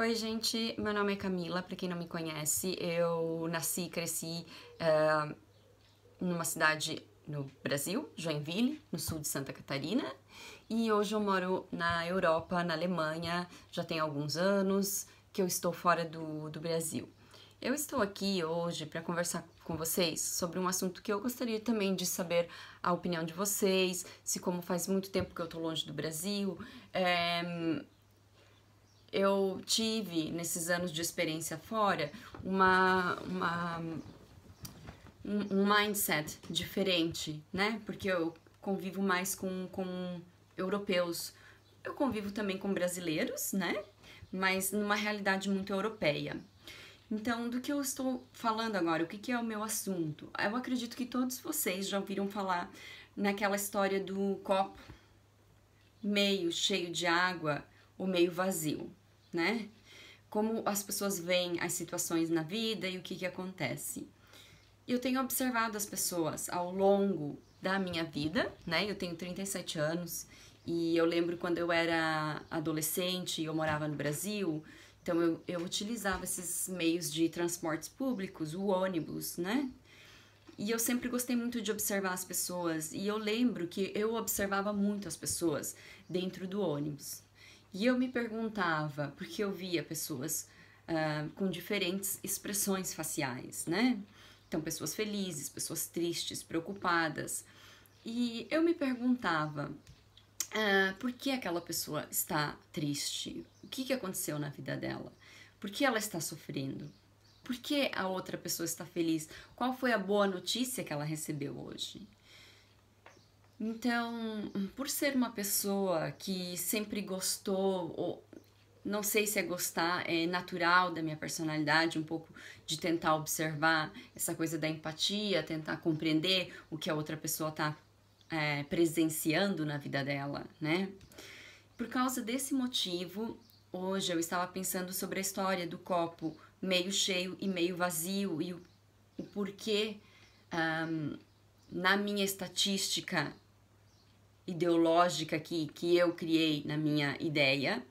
Oi, gente, meu nome é Camila, pra quem não me conhece, eu nasci e cresci numa cidade no Brasil, Joinville, no sul de Santa Catarina, e hoje eu moro na Europa, na Alemanha, já tem alguns anos que eu estou fora do Brasil. Eu estou aqui hoje para conversar com vocês sobre um assunto que eu gostaria também de saber a opinião de vocês, se como faz muito tempo que eu estou longe do Brasil, eu tive, nesses anos de experiência fora, um mindset diferente, né? Porque eu convivo mais com europeus. Eu convivo também com brasileiros, né? Mas numa realidade muito europeia. Então, do que eu estou falando agora? O que é o meu assunto? Eu acredito que todos vocês já ouviram falar naquela história do copo meio cheio de água ou meio vazio, né? Como as pessoas veem as situações na vida e o que acontece. Eu tenho observado as pessoas ao longo da minha vida, né? Eu tenho 37 anos e eu lembro quando eu era adolescente e eu morava no Brasil, então eu utilizava esses meios de transportes públicos, o ônibus, né? E eu sempre gostei muito de observar as pessoas. E eu lembro que eu observava muito as pessoas dentro do ônibus. E eu me perguntava, porque eu via pessoas com diferentes expressões faciais, né? Então, pessoas felizes, pessoas tristes, preocupadas. E eu me perguntava, por que aquela pessoa está triste? O que aconteceu na vida dela? Por que ela está sofrendo? Por que a outra pessoa está feliz? Qual foi a boa notícia que ela recebeu hoje? Então, por ser uma pessoa que sempre gostou, ou não sei se é gostar, é natural da minha personalidade, um pouco de tentar observar essa coisa da empatia, tentar compreender o que a outra pessoa está presenciando na vida dela, né? Por causa desse motivo, hoje eu estava pensando sobre a história do copo meio cheio e meio vazio e o porquê, na minha estatística ideológica que eu criei na minha ideia,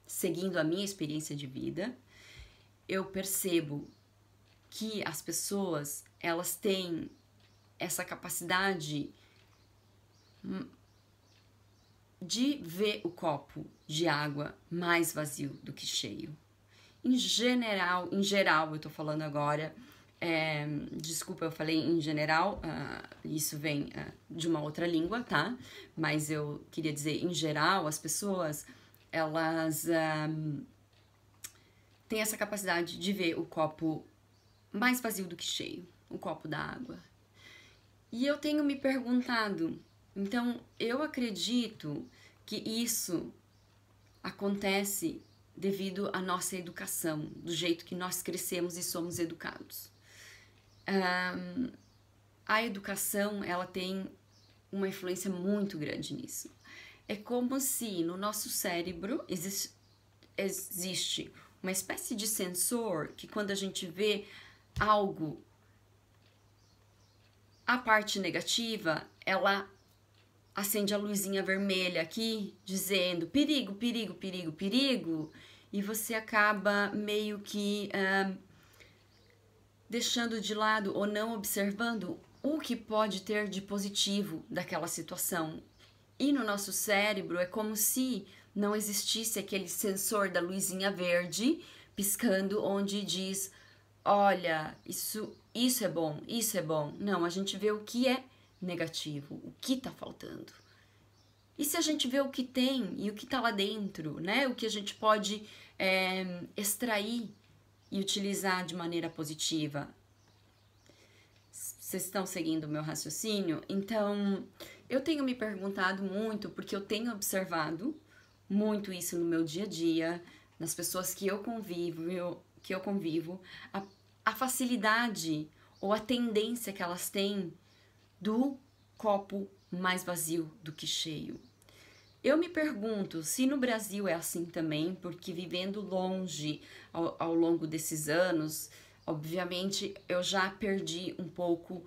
seguindo a minha experiência de vida, eu percebo que as pessoas, elas têm essa capacidade de ver o copo de água mais vazio do que cheio. Em geral, eu tô falando agora, desculpa, eu falei em geral, isso vem de uma outra língua, tá? Mas eu queria dizer, em geral, as pessoas, elas têm essa capacidade de ver o copo mais vazio do que cheio, o copo da água. E eu tenho me perguntado, então eu acredito que isso acontece devido à nossa educação, do jeito que nós crescemos e somos educados. A educação, ela tem uma influência muito grande nisso. É como se no nosso cérebro existe uma espécie de sensor que quando a gente vê algo, a parte negativa, ela acende a luzinha vermelha aqui, dizendo perigo, perigo, perigo, perigo, e você acaba meio que deixando de lado ou não observando o que pode ter de positivo daquela situação. E no nosso cérebro é como se não existisse aquele sensor da luzinha verde piscando onde diz, olha, isso é bom, isso é bom. Não, a gente vê o que é negativo, o que tá faltando. E se a gente vê o que tem e o que tá lá dentro, né? O que a gente pode extrair e utilizar de maneira positiva. Vocês estão seguindo o meu raciocínio? Então, eu tenho me perguntado muito, porque eu tenho observado muito isso no meu dia a dia, nas pessoas que eu convivo, a facilidade ou a tendência que elas têm do copo mais vazio do que cheio. Eu me pergunto se no Brasil é assim também, porque vivendo longe ao longo desses anos, obviamente eu já perdi um pouco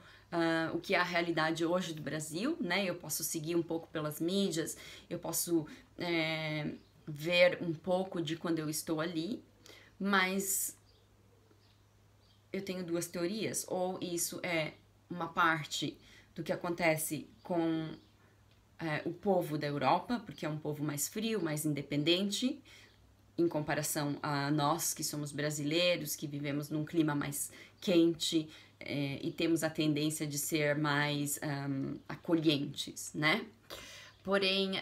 o que é a realidade hoje do Brasil, né? Eu posso seguir um pouco pelas mídias, eu posso ver um pouco de quando eu estou ali, mas eu tenho duas teorias. Ou isso é uma parte do que acontece com o povo da Europa, porque é um povo mais frio, mais independente, em comparação a nós que somos brasileiros, que vivemos num clima mais quente e temos a tendência de ser mais acolhentes, né? Porém,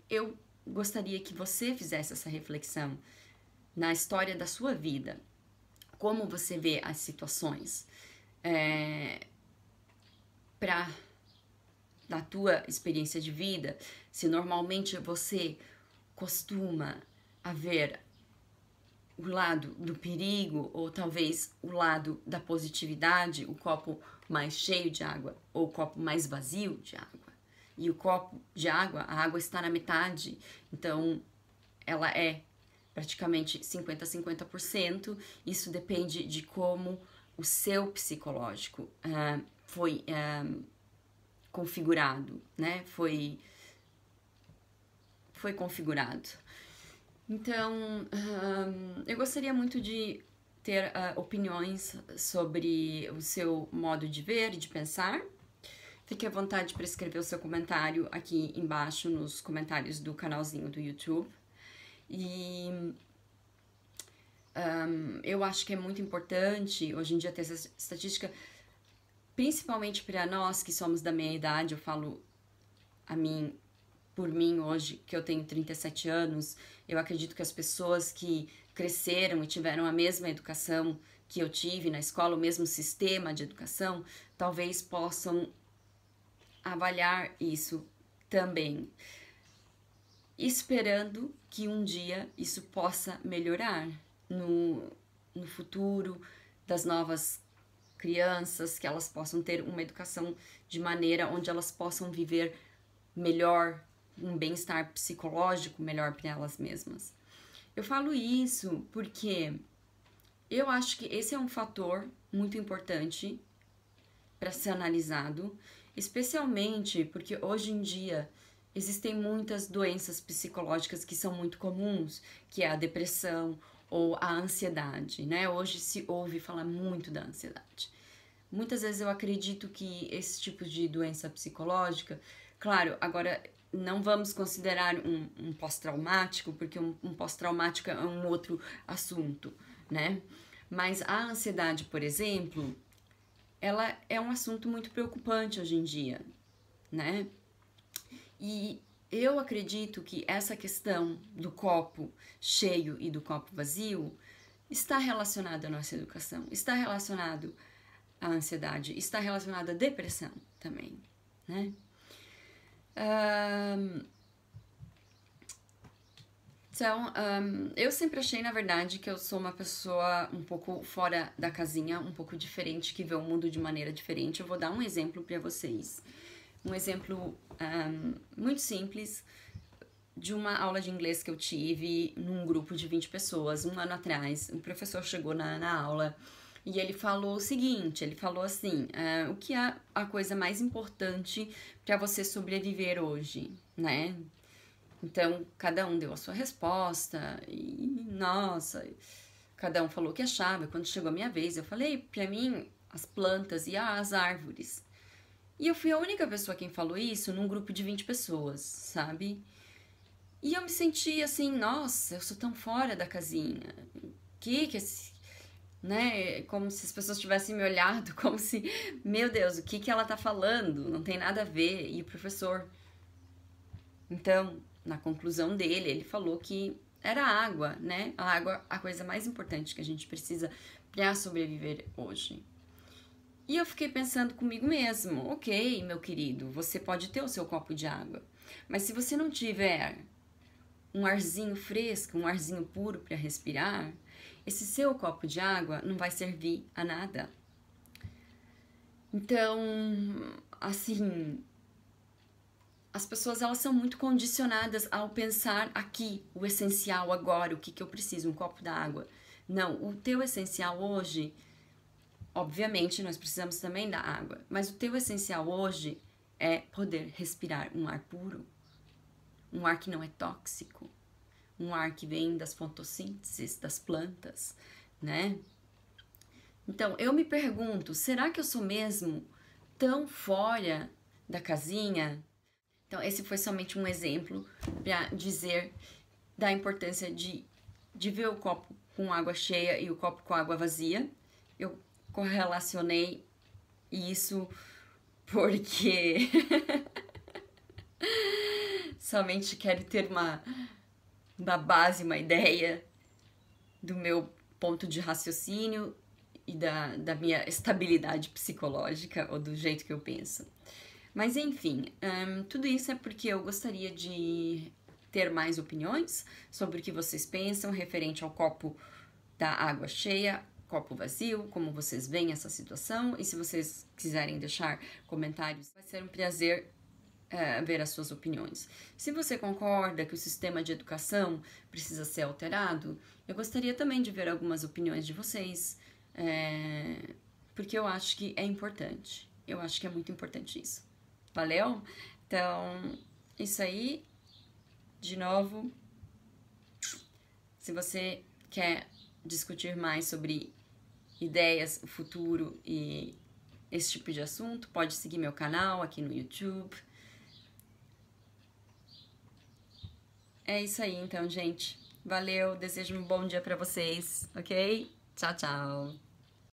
eu gostaria que você fizesse essa reflexão na história da sua vida. Como você vê as situações na tua experiência de vida, se normalmente você costuma ver o lado do perigo ou talvez o lado da positividade, o copo mais cheio de água ou o copo mais vazio de água. E o copo de água, a água está na metade, então ela é praticamente 50-50%. Isso depende de como o seu psicológico foi configurado, né? Foi configurado. Então, eu gostaria muito de ter opiniões sobre o seu modo de ver e de pensar. Fique à vontade para escrever o seu comentário aqui embaixo nos comentários do canalzinho do YouTube. E eu acho que é muito importante hoje em dia ter essa estatística, principalmente para nós que somos da meia idade. Eu falo por mim hoje, que eu tenho 37 anos, eu acredito que as pessoas que cresceram e tiveram a mesma educação que eu tive na escola, o mesmo sistema de educação, talvez possam avaliar isso também, esperando que um dia isso possa melhorar no futuro das novas crianças, que elas possam ter uma educação de maneira onde elas possam viver melhor, um bem-estar psicológico melhor para elas mesmas. Eu falo isso porque eu acho que esse é um fator muito importante para ser analisado, especialmente porque hoje em dia existem muitas doenças psicológicas que são muito comuns, que é a depressão ou a ansiedade, né? Hoje se ouve falar muito da ansiedade. Muitas vezes eu acredito que esse tipo de doença psicológica, claro, agora não vamos considerar um pós-traumático, porque um pós-traumático é um outro assunto, né? Mas a ansiedade, por exemplo, ela é um assunto muito preocupante hoje em dia, né? E eu acredito que essa questão do copo cheio e do copo vazio está relacionada à nossa educação, está relacionado à ansiedade, está relacionado à depressão também, né? Então, eu sempre achei, na verdade, que eu sou uma pessoa um pouco fora da casinha, um pouco diferente, que vê o mundo de maneira diferente. Eu vou dar um exemplo para vocês. Um exemplo muito simples de uma aula de inglês que eu tive num grupo de 20 pessoas, um ano atrás. O professor chegou na aula e ele falou o seguinte, ele falou assim, o que é a coisa mais importante para você sobreviver hoje, né? Então, cada um deu a sua resposta e, nossa, cada um falou o que achava. Quando chegou a minha vez, eu falei, para mim, as plantas e as árvores. E eu fui a única pessoa quem falou isso num grupo de 20 pessoas, sabe? E eu me senti assim, nossa, eu sou tão fora da casinha. Né? Como se as pessoas tivessem me olhado, como se, meu Deus, o que ela tá falando? Não tem nada a ver. E o professor, então, na conclusão dele, ele falou que era a água, né? A água, a coisa mais importante que a gente precisa para sobreviver hoje. E eu fiquei pensando comigo mesmo, ok, meu querido, você pode ter o seu copo de água, mas se você não tiver um arzinho fresco, um arzinho puro para respirar, esse seu copo de água não vai servir a nada. Então, assim, as pessoas elas são muito condicionadas ao pensar aqui, o essencial agora, o que eu preciso, um copo d'água. Não, o teu essencial hoje, obviamente nós precisamos também da água, mas o teu essencial hoje é poder respirar um ar puro, um ar que não é tóxico, um ar que vem das fotossínteses das plantas, né? Então, eu me pergunto, será que eu sou mesmo tão fora da casinha? Então, esse foi somente um exemplo para dizer da importância de ver o copo com água cheia e o copo com água vazia. Eu correlacionei isso porque somente quero ter uma base, uma ideia do meu ponto de raciocínio e da minha estabilidade psicológica ou do jeito que eu penso. Mas enfim, tudo isso é porque eu gostaria de ter mais opiniões sobre o que vocês pensam referente ao copo da água cheia, copo vazio, como vocês veem essa situação. E se vocês quiserem deixar comentários, vai ser um prazer ver as suas opiniões. Se você concorda que o sistema de educação precisa ser alterado, eu gostaria também de ver algumas opiniões de vocês, porque eu acho que é importante. Eu acho que é muito importante isso. Valeu? Então, isso aí. De novo, se você quer discutir mais sobre ideias, o futuro e esse tipo de assunto, pode seguir meu canal aqui no YouTube. É isso aí, então, gente. Valeu, desejo um bom dia pra vocês, ok? Tchau, tchau!